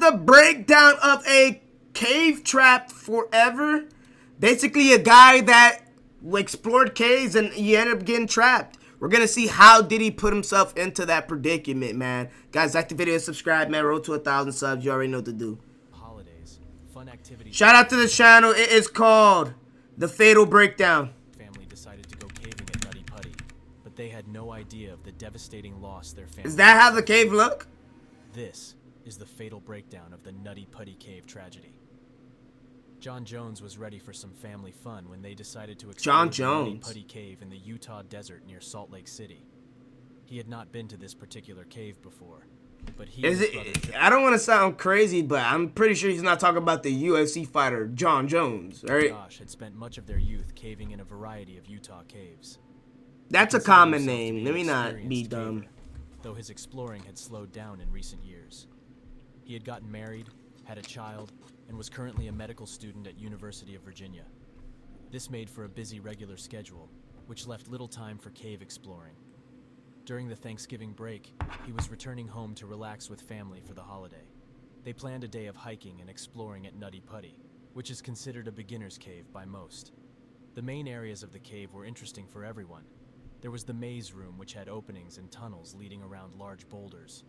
have the breakdown of a cave trap forever. Basically, a guy that explored caves and he ended up getting trapped. We're going to see how did he put himself into that predicament, man. Guys, like the video and subscribe, man. Road to 1,000 subs. You already know what to do. Holidays, fun activities. Shout out to the channel. It is called The Fatal Breakdown. Family decided to go caving at Nutty Putty, but they had no idea of the devastating loss their family. Is that how the cave look? This is the fatal breakdown of the Nutty Putty Cave tragedy. John Jones was ready for some family fun when they decided to explore the Nutty Putty Cave in the Utah desert near Salt Lake City. He had not been to this particular cave before, but he I don't want to sound crazy, but I'm pretty sure he's not talking about the UFC fighter John Jones, right? Josh had spent much of their youth caving in a variety of Utah caves. That's a common name. Let me not be dumb. Though his exploring had slowed down in recent years. He had gotten married, had a child, and was currently a medical student at University of Virginia. This made for a busy regular schedule, which left little time for cave exploring. During the Thanksgiving break, he was returning home to relax with family for the holiday. They planned a day of hiking and exploring at Nutty Putty, which is considered a beginner's cave by most. The main areas of the cave were interesting for everyone. There was the maze room, which had openings and tunnels leading around large boulders.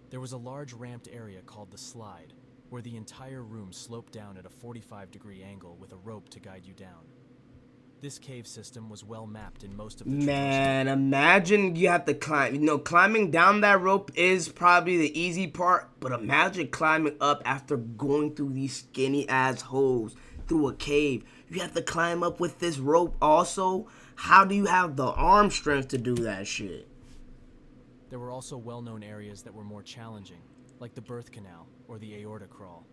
There was a large ramped area called the slide, where the entire room sloped down at a 45-degree angle with a rope to guide you down. This cave system was well mapped in most of the Man, imagine you have to climb. You know, climbing down that rope is probably the easy part, but imagine climbing up after going through these skinny ass holes through a cave. You have to climb up with this rope also. How do you have the arm strength to do that shit? There were also well-known areas that were more challenging, like the birth canal or the aorta crawl.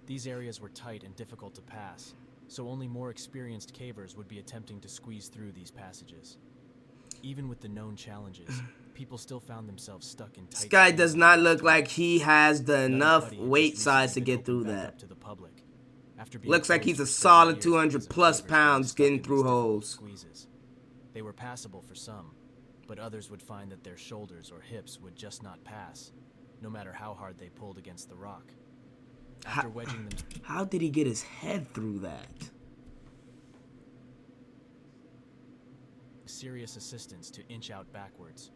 These areas were tight and difficult to pass, so only more experienced cavers would be attempting to squeeze through these passages. Even with the known challenges, people still found themselves stuck in tight. This guy does not look like he has the enough weight size to get through that. Looks like he's a solid 200 plus pounds getting through holes. They were passable for some, but others would find that their shoulders or hips would just not pass, no matter how hard they pulled against the rock. After wedging them, how did he get his head through that? Serious assistance to inch out backwards.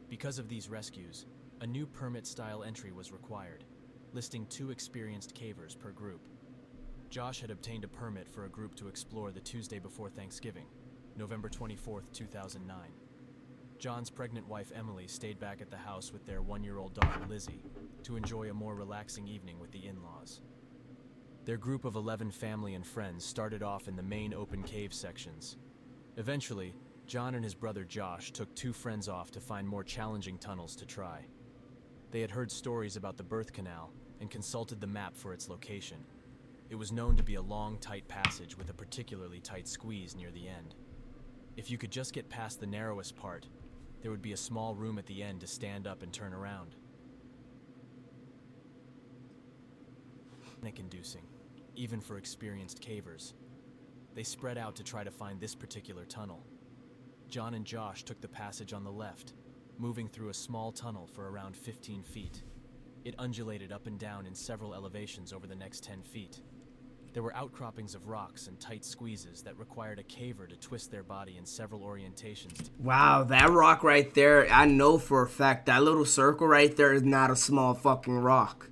Because of these rescues, a new permit-style entry was required, listing 2 experienced cavers per group. Josh had obtained a permit for a group to explore the Tuesday before Thanksgiving, November 24, 2009. John's pregnant wife Emily stayed back at the house with their 1-year-old daughter Lizzie to enjoy a more relaxing evening with the in-laws. Their group of 11 family and friends started off in the main open cave sections. Eventually, John and his brother Josh took 2 friends off to find more challenging tunnels to try. They had heard stories about the birth canal and consulted the map for its location. It was known to be a long, tight passage with a particularly tight squeeze near the end. If you could just get past the narrowest part, there would be a small room at the end to stand up and turn around. Panic-inducing, even for experienced cavers. They spread out to try to find this particular tunnel. John and Josh took the passage on the left, moving through a small tunnel for around 15 feet. It undulated up and down in several elevations over the next 10 feet. There were outcroppings of rocks and tight squeezes that required a caver to twist their body in several orientations. Wow, that rock right there, I know for a fact that little circle right there is not a small fucking rock.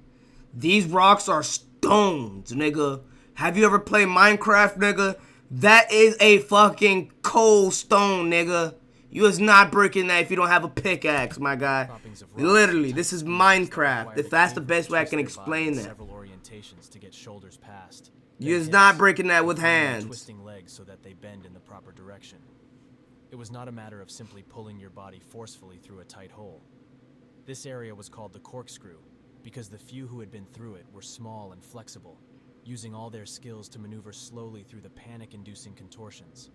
These rocks are stones, nigga. Have you ever played Minecraft, nigga? That is a fucking cold stone, nigga. You is not breaking that if you don't have a pickaxe, my guy. Literally, this is Minecraft. If that's the best way I can explain that. Several orientations to get shoulders past. You is not breaking that with hands. Twisting legs so that they bend in the proper direction. It was not a matter of simply pulling your body forcefully through a tight hole. This area was called the corkscrew because the few who had been through it were small and flexible, using all their skills to maneuver slowly through the panic-inducing contortions.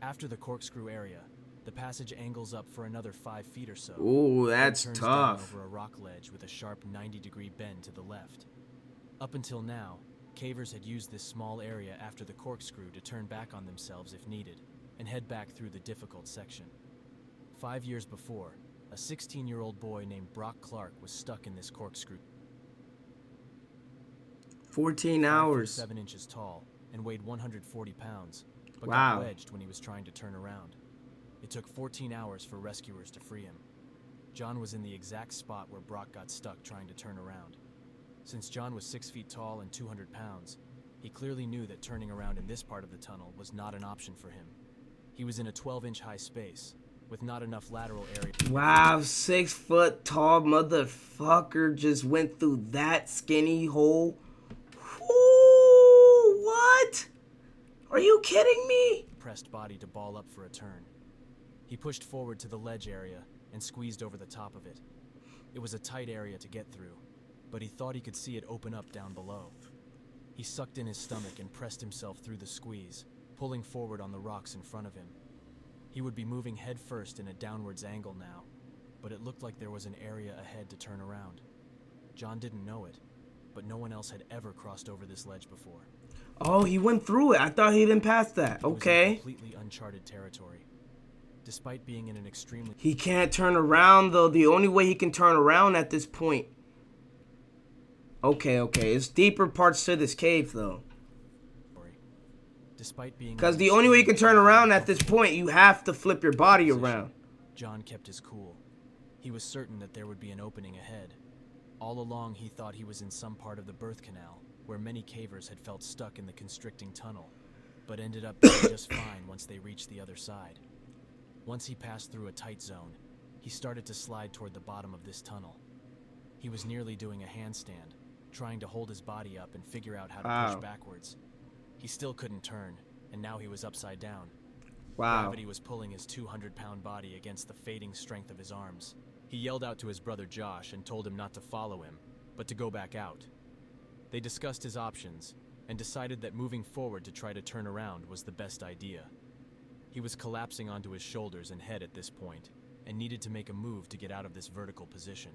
After the corkscrew area, the passage angles up for another 5 feet or so. Ooh, that's tough. Down over a rock ledge with a sharp 90-degree bend to the left. Up until now, cavers had used this small area after the corkscrew to turn back on themselves if needed, and head back through the difficult section. 5 years before, a 16-year-old boy named Brock Clark was stuck in this corkscrew. 14 5 feet hours. 7 inches tall and weighed 140 pounds, but Wow. got wedged when he was trying to turn around. It took 14 hours for rescuers to free him. John was in the exact spot where Brock got stuck trying to turn around. Since John was 6 feet tall and 200 pounds, he clearly knew that turning around in this part of the tunnel was not an option for him. He was in a 12-inch high space, with not enough lateral area. Wow, 6 foot tall motherfucker just went through that skinny hole. Ooh, what? Are you kidding me? Pressed body to ball up for a turn. He pushed forward to the ledge area and squeezed over the top of it. It was a tight area to get through, but he thought he could see it open up down below. He sucked in his stomach and pressed himself through the squeeze, pulling forward on the rocks in front of him. He would be moving headfirst in a downwards angle now, but it looked like there was an area ahead to turn around. John didn't know it, but no one else had ever crossed over this ledge before. Oh, he went through it. I thought he didn't pass that. He was in Okay. completely uncharted territory. Despite being in an extremely He can't turn around, though. The only way he can turn around at this point. Okay. It's deeper parts to this cave, though. Despite being Because the only way you can turn around at this point, you have to flip your body around. John kept his cool. He was certain that there would be an opening ahead. All along, he thought he was in some part of the birth canal, where many cavers had felt stuck in the constricting tunnel, but ended up being just fine once they reached the other side. Once he passed through a tight zone, he started to slide toward the bottom of this tunnel. He was nearly doing a handstand, trying to hold his body up and figure out how to push backwards. He still couldn't turn, and now he was upside down. Wow. Gravity was pulling his 200-pound body against the fading strength of his arms. He yelled out to his brother Josh and told him not to follow him, but to go back out. They discussed his options and decided that moving forward to try to turn around was the best idea. He was collapsing onto his shoulders and head at this point, and needed to make a move to get out of this vertical position.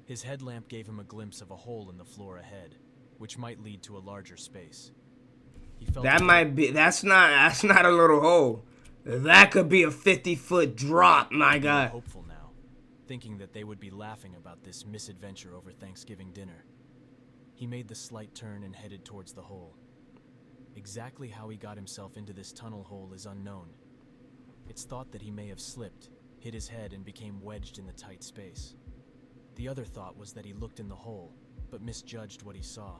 His headlamp gave him a glimpse of a hole in the floor ahead, which might lead to a larger space. He felt That's not a little hole. That could be a 50-foot drop, my guy. hopeful now, thinking that they would be laughing about this misadventure over Thanksgiving dinner. He made the slight turn and headed towards the hole. Exactly how he got himself into this tunnel hole is unknown. It's thought that he may have slipped, hit his head, and became wedged in the tight space. The other thought was that he looked in the hole, but misjudged what he saw,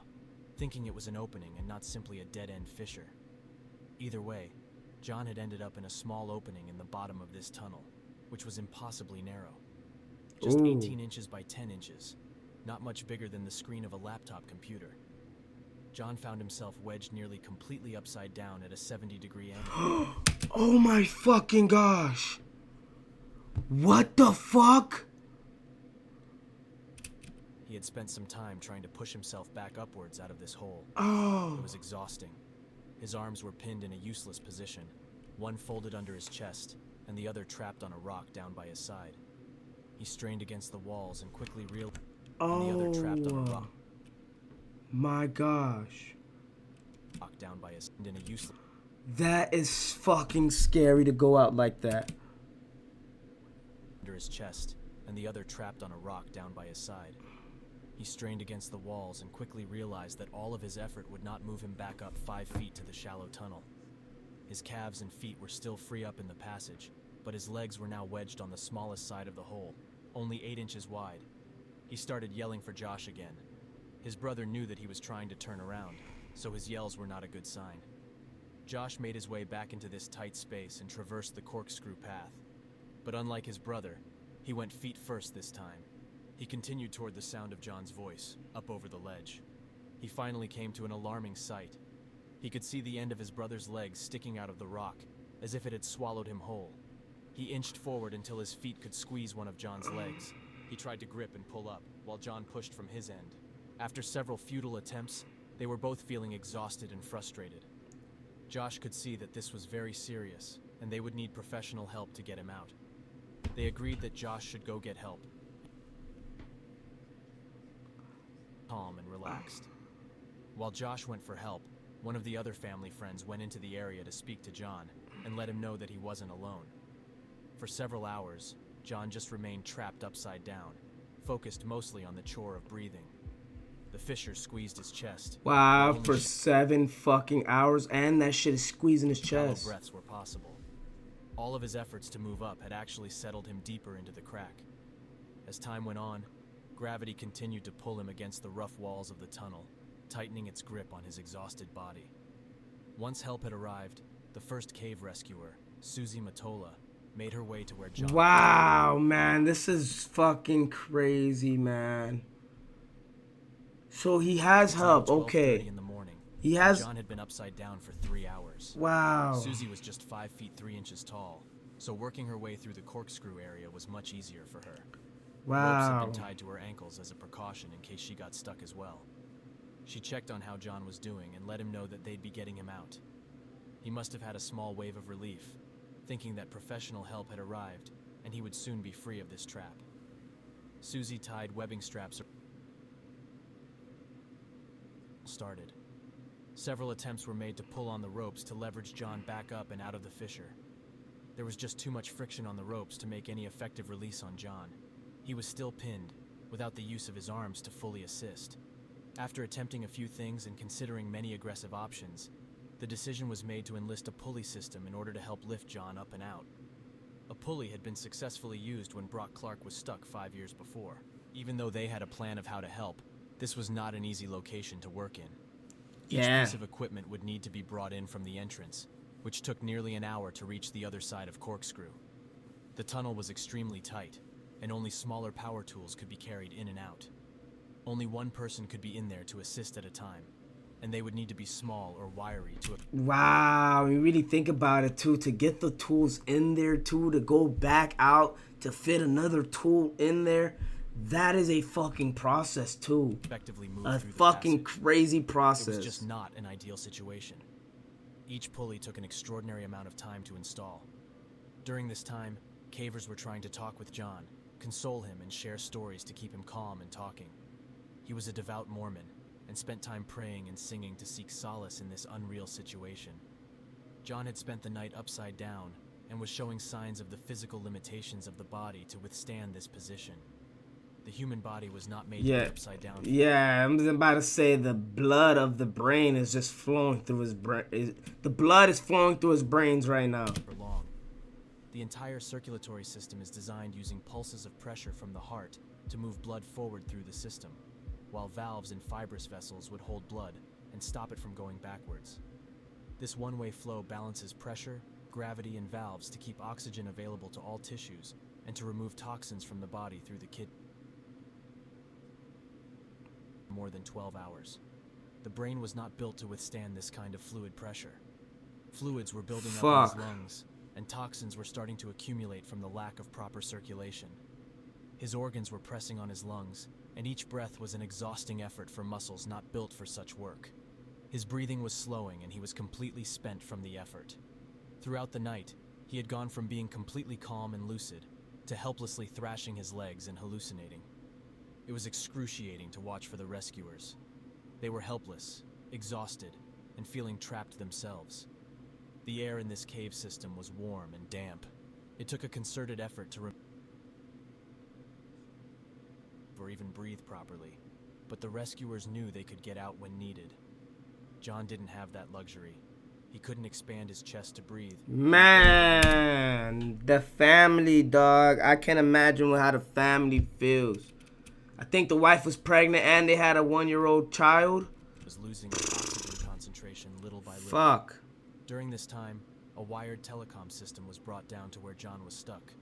thinking it was an opening and not simply a dead-end fissure. Either way, John had ended up in a small opening in the bottom of this tunnel, which was impossibly narrow. Just 18 inches by 10 inches, not much bigger than the screen of a laptop computer. John found himself wedged nearly completely upside down at a 70-degree angle. Oh my fucking gosh. What the fuck? He had spent some time trying to push himself back upwards out of this hole. Oh. It was exhausting. His arms were pinned in a useless position, one folded under his chest, and the other trapped on a rock down by his side. He strained against the walls and quickly reeled, and the other trapped on a rock. My gosh. Down by his in a useless. That is fucking scary to go out like that. Under his chest, and the other trapped on a rock down by his side. He strained against the walls and quickly realized that all of his effort would not move him back up 5 feet to the shallow tunnel. His calves and feet were still free up in the passage, but his legs were now wedged on the smallest side of the hole, only 8 inches wide. He started yelling for Josh again. His brother knew that he was trying to turn around, so his yells were not a good sign. Josh made his way back into this tight space and traversed the corkscrew path. But unlike his brother, he went feet first this time. He continued toward the sound of John's voice, up over the ledge. He finally came to an alarming sight. He could see the end of his brother's legs sticking out of the rock, as if it had swallowed him whole. He inched forward until his feet could squeeze one of John's legs. He tried to grip and pull up, while John pushed from his end. After several futile attempts, they were both feeling exhausted and frustrated. Josh could see that this was very serious, and they would need professional help to get him out. They agreed that Josh should go get help. Calm and relaxed. While Josh went for help, one of the other family friends went into the area to speak to John and let him know that he wasn't alone. For several hours, John just remained trapped upside down, focused mostly on the chore of breathing. The fissure squeezed his chest. Wow, Only for 7 fucking hours, and that shit is squeezing his shallow chest. breaths were possible. All of his efforts to move up had actually settled him deeper into the crack. As time went on, gravity continued to pull him against the rough walls of the tunnel, tightening its grip on his exhausted body. Once help had arrived, the first cave rescuer, Susie Matola, made her way to where John Wow, man, this is fucking crazy, man. So he has help, 12:30 okay. in the morning. He has. John had been upside down for 3 hours. Wow. Susie was just 5 feet 3 inches tall, so working her way through the corkscrew area was much easier for her. Ropes had Wow. been tied to her ankles as a precaution in case she got stuck as well. She checked on how John was doing and let him know that they'd be getting him out. He must have had a small wave of relief, thinking that professional help had arrived and he would soon be free of this trap. Susie tied webbing straps started. Several attempts were made to pull on the ropes to leverage John back up and out of the fissure. There was just too much friction on the ropes to make any effective release on John. He was still pinned, without the use of his arms to fully assist. After attempting a few things and considering many aggressive options, the decision was made to enlist a pulley system in order to help lift John up and out. A pulley had been successfully used when Brock Clark was stuck 5 years before. Even though they had a plan of how to help, this was not an easy location to work in. Each piece of equipment would need to be brought in from the entrance, which took nearly an hour to reach the other side of Corkscrew. The tunnel was extremely tight, and only smaller power tools could be carried in and out. Only one person could be in there to assist at a time, and they would need to be small or wiry to... Wow, you really think about it too, to get the tools in there too, to go back out, to fit another tool in there, that is a fucking process too. effectively move A through the fucking passage. crazy It process. was just not an ideal situation. Each pulley took an extraordinary amount of time to install. During this time, cavers were trying to talk with John, console him and share stories to keep him calm and talking. He was a devout Mormon and spent time praying and singing to seek solace in this unreal situation. John had spent the night upside down and was showing signs of the physical limitations of the body to withstand this position. The human body was not made to be upside down. Yeah, I'm about to say the blood of the brain is just flowing through his brain. The blood is flowing through his brains right now. For long. The entire circulatory system is designed using pulses of pressure from the heart to move blood forward through the system, while valves and fibrous vessels would hold blood and stop it from going backwards. This one-way flow balances pressure, gravity, and valves to keep oxygen available to all tissues and to remove toxins from the body through the kidney. More than 12 hours. The brain was not built to withstand this kind of fluid pressure. Fluids were building up in his lungs, and toxins were starting to accumulate from the lack of proper circulation. His organs were pressing on his lungs, and each breath was an exhausting effort for muscles not built for such work. His breathing was slowing, and he was completely spent from the effort. Throughout the night, he had gone from being completely calm and lucid to helplessly thrashing his legs and hallucinating. It was excruciating to watch for the rescuers. They were helpless, exhausted, and feeling trapped themselves. The air in this cave system was warm and damp. It took a concerted effort to or even breathe properly, but the rescuers knew they could get out when needed. John didn't have that luxury. He couldn't expand his chest to breathe. Man, the family, dog. I can't imagine how the family feels. I think the wife was pregnant and they had a 1-year-old child. Was losing its oxygen concentration little by little. Fuck. During this time, a wired telecom system was brought down to where John was stuck.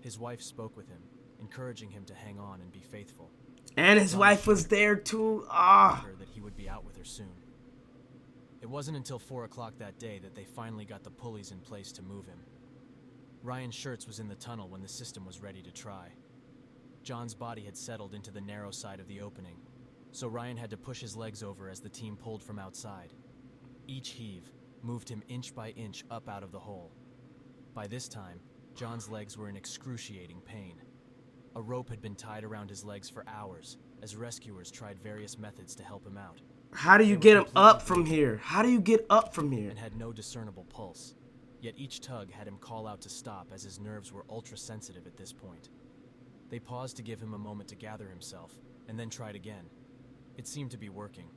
His wife spoke with him, encouraging him to hang on and be faithful. And his wife was there too. Ah. That he would be out with her soon. It wasn't until 4 o'clock that day that they finally got the pulleys in place to move him. Ryan Schertz was in the tunnel when the system was ready to try. John's body had settled into the narrow side of the opening, so Ryan had to push his legs over as the team pulled from outside. Each heave moved him inch by inch up out of the hole. By this time, John's legs were in excruciating pain. A rope had been tied around his legs for hours as rescuers tried various methods to help him out. How do you get him up from here? How do you get up from here? And had no discernible pulse. Yet each tug had him call out to stop as his nerves were ultra-sensitive at this point. They paused to give him a moment to gather himself, and then tried again. It seemed to be working.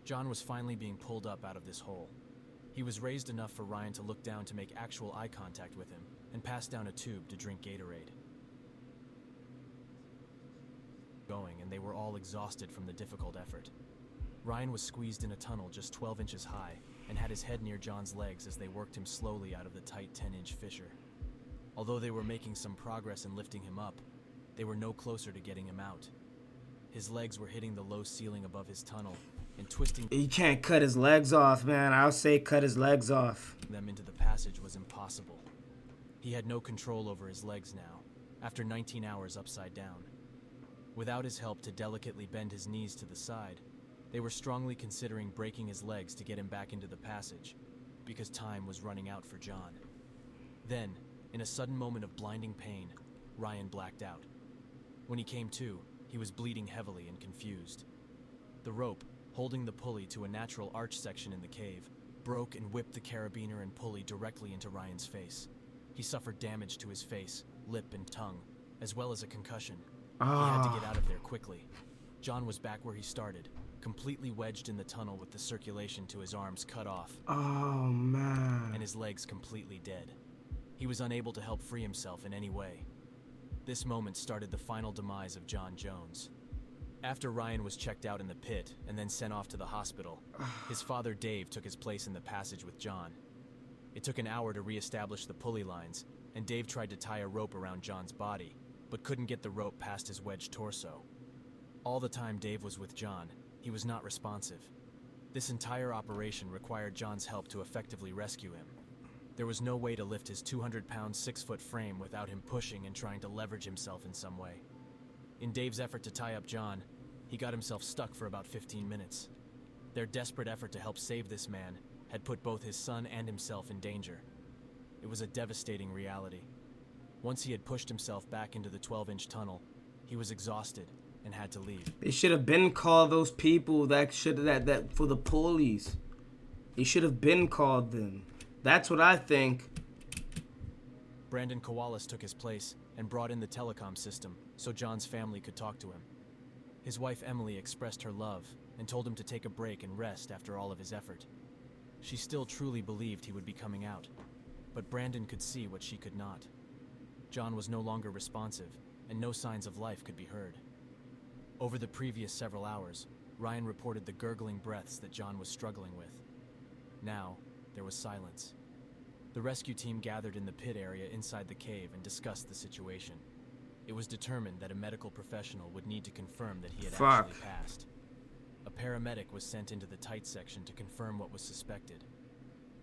John was finally being pulled up out of this hole. He was raised enough for Ryan to look down to make actual eye contact with him and pass down a tube to drink Gatorade. And they were all exhausted from the difficult effort. Ryan was squeezed in a tunnel just 12 inches high and had his head near John's legs as they worked him slowly out of the tight 10-inch fissure. Although they were making some progress in lifting him up, they were no closer to getting him out. His legs were hitting the low ceiling above his tunnel and twisting. He can't cut his legs off, man. I'll say cut his legs off. Them into the passage was impossible. He had no control over his legs now, after 19 hours upside down. Without his help to delicately bend his knees to the side, they were strongly considering breaking his legs to get him back into the passage, because time was running out for John. Then, in a sudden moment of blinding pain, Ryan blacked out. When he came to, he was bleeding heavily and confused. The rope, holding the pulley to a natural arch section in the cave, broke and whipped the carabiner and pulley directly into Ryan's face. He suffered damage to his face, lip, and tongue, as well as a concussion. He had to get out of there quickly. John was back where he started, completely wedged in the tunnel with the circulation to his arms cut off. Oh, man. And his legs completely dead. He was unable to help free himself in any way. This moment started the final demise of John Jones. After Ryan was checked out in the pit and then sent off to the hospital, his father Dave took his place in the passage with John. It took an hour to re-establish the pulley lines, and Dave tried to tie a rope around John's body, but couldn't get the rope past his wedged torso. All the time Dave was with John, he was not responsive. This entire operation required John's help to effectively rescue him. There was no way to lift his 200-pound, 6-foot frame without him pushing and trying to leverage himself in some way. In Dave's effort to tie up John, he got himself stuck for about 15 minutes. Their desperate effort to help save this man had put both his son and himself in danger. It was a devastating reality. Once he had pushed himself back into the 12-inch tunnel, he was exhausted and had to leave. They should have been called those people that for the pulleys. They should have been called them. That's what I think. Brandon Kowalis took his place and brought in the telecom system so John's family could talk to him. His wife Emily expressed her love and told him to take a break and rest after all of his effort. She still truly believed he would be coming out, but Brandon could see what she could not. John was no longer responsive, and no signs of life could be heard. Over the previous several hours, Ryan reported the gurgling breaths that John was struggling with. Now, there was silence. The rescue team gathered in the pit area inside the cave and discussed the situation. It was determined that a medical professional would need to confirm that he had actually passed. A paramedic was sent into the tight section to confirm what was suspected.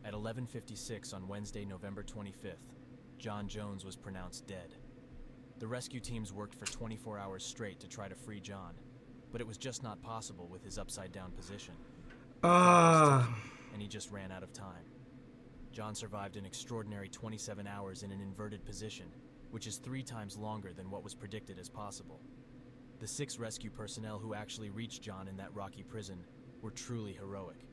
At 11:56 on Wednesday, November 25th, John Jones was pronounced dead. The rescue teams worked for 24 hours straight to try to free John, but it was just not possible with his upside-down position. And he just ran out of time. John survived an extraordinary 27 hours in an inverted position, which is 3 times longer than what was predicted as possible. The 6 rescue personnel who actually reached John in that rocky prison were truly heroic.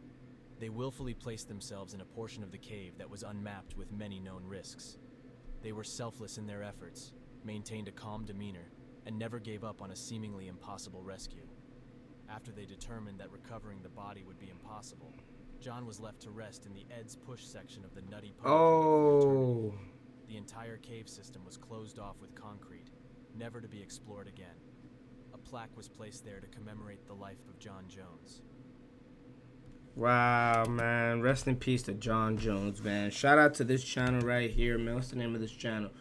They willfully placed themselves in a portion of the cave that was unmapped with many known risks. They were selfless in their efforts, maintained a calm demeanor, and never gave up on a seemingly impossible rescue. After they determined that recovering the body would be impossible, John was left to rest in the Ed's Push section of the Nutty Putty Tragedy. The entire cave system was closed off with concrete, never to be explored again. A plaque was placed there to commemorate the life of John Jones. Wow, man. Rest in peace to John Jones, man. Shout out to this channel right here, man. What's the name of this channel?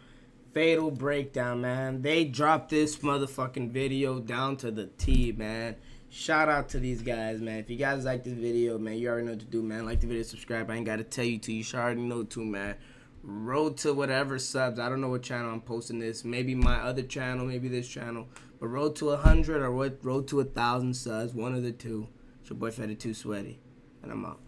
Fatal Breakdown, man. They dropped this motherfucking video down to the T, man. Shout out to these guys, man. If you guys like this video, man, you already know what to do, man. Like the video, subscribe. I ain't got to tell you to. You should already know too, man. Road to whatever subs. I don't know what channel I'm posting this. Maybe my other channel, maybe this channel. But road to 100 or road to 1,000 subs. One of the two. It's your boy Fetti Too Sweaty. And I'm out.